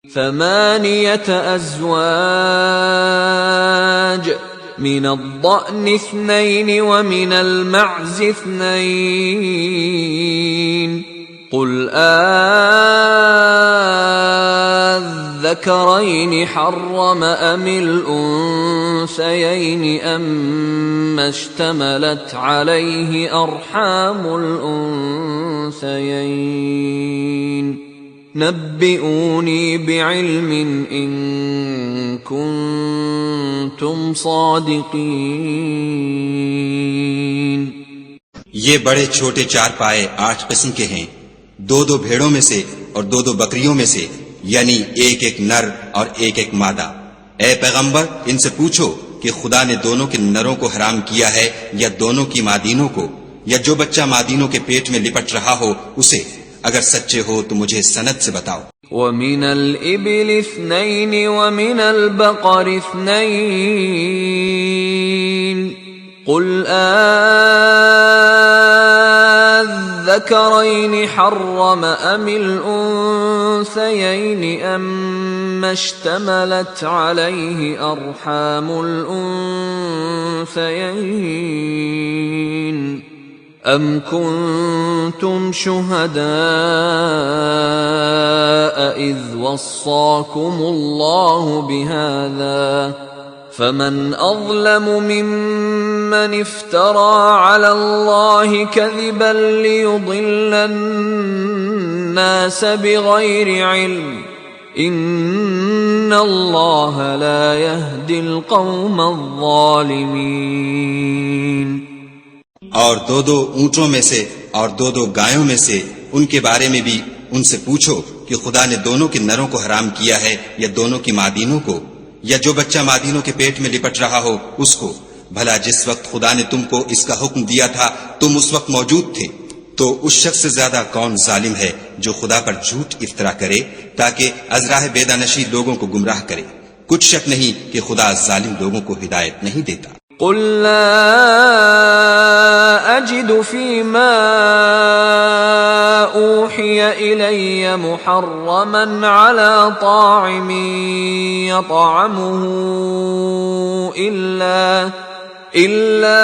ثمانية أزواج من الضأن اثنين ومن المعز اثنين قل أذكرين حرم أم الأنثيين أما اشتملت عليه أرحام الأنثيين نبئوني بعلم إن كنتم صادقين। ये बड़े छोटे चार पाए 8 किस्म के हैं, 2-2 भेड़ों में से और 2-2 बकरियों में से, यानी एक एक नर और एक एक मादा। ए पैगंबर, इनसे पूछो कि खुदा ने दोनों के नरों को हराम किया है या दोनों की मादीनों को, या जो बच्चा मादीनों के पेट में लिपट रहा हो उसे। अगर सच्चे हो तो मुझे सनद से बताओ। वमिनल इबिल इस्नैन वमिनल बकर इस्नैन कुल अज़्ज़करैन हर्रम अमिल उन्सयैन अम्मा इश्तमलत अलैहि अर्हामुल उन्सयैन أم كنتم شهداء إذ وصاكم الله بهذا فمن أظلم ممن افترى على الله كذبا ليضل الناس بغير علم إن الله لا يهدي القوم الظالمين। और 2-2 ऊंटों में से और 2-2 गायों में से उनके बारे में भी उनसे पूछो कि खुदा ने दोनों के नरों को हराम किया है या दोनों की मादीनों को, या जो बच्चा मादीनों के पेट में लिपट रहा हो उसको। भला जिस वक्त खुदा ने तुमको इसका हुक्म दिया था तुम उस वक्त मौजूद थे। तो उस शख्स से ज्यादा कौन जालिम है जो खुदा पर झूठ इफ्तरा करे ताकि अज़राह बेदानशी लोगों को गुमराह करे। कुछ शक नहीं कि खुदा जालिम लोगों को हिदायत नहीं देता। قل لا أجد فيما أوحي إلي محرما على طاعم يطعمه إلا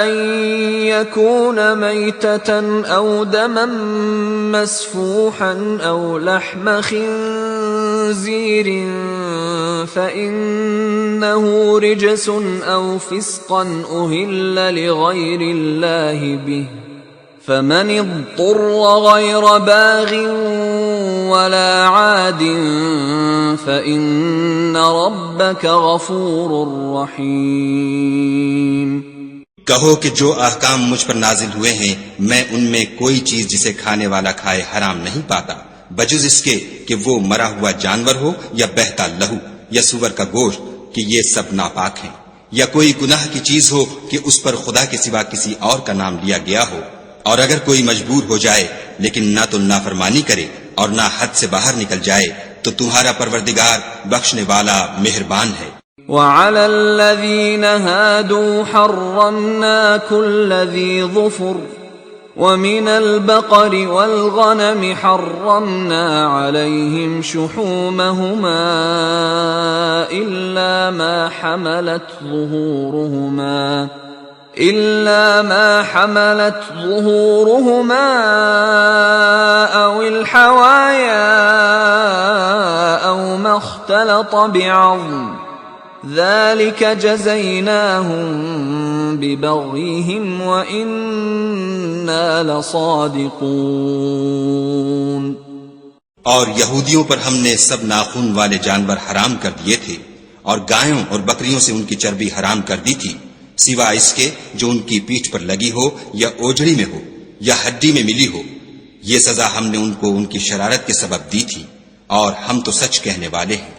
أن يكون ميتة أو دما مسفوحا أو لحم خنزير فإنه رجس أو فسقا أهل لغير الله به فمن اضطر غير باغ ولا عاد فإن ربك غفور رحيم। कहो कि जो अहकाम मुझ पर नाजिल हुए हैं मैं उनमें कोई चीज जिसे खाने वाला खाए हराम नहीं पाता, बजुज इसके कि वो मरा हुआ जानवर हो या बहता लहू या सुअर का गोश्त, कि ये सब नापाक हैं। या कोई गुनाह की चीज हो कि उस पर खुदा के सिवा किसी और का नाम लिया गया हो। और अगर कोई मजबूर हो जाए लेकिन ना तो नाफरमानी करे और ना हद से बाहर निकल जाए तो तुम्हारा परवरदिगार बख्शने वाला मेहरबान है। وعلى الذين هادوا حرمنا كل ذي ظفر ومن البقر والغنم حرمنا عليهم شحومهما إلا ما حملت ظهورهما أو الحوايا أو ما اختلط بعظم ذلك جزيناهم ببغيهم وإنا لصادقون। और यहूदियों पर हमने सब नाखून वाले जानवर हराम कर दिए थे और गायों और बकरियों से उनकी चर्बी हराम कर दी थी, सिवा इसके जो उनकी पीठ पर लगी हो या ओजड़ी में हो या हड्डी में मिली हो। ये सजा हमने उनको उनकी शरारत के सबब दी थी और हम तो सच कहने वाले हैं।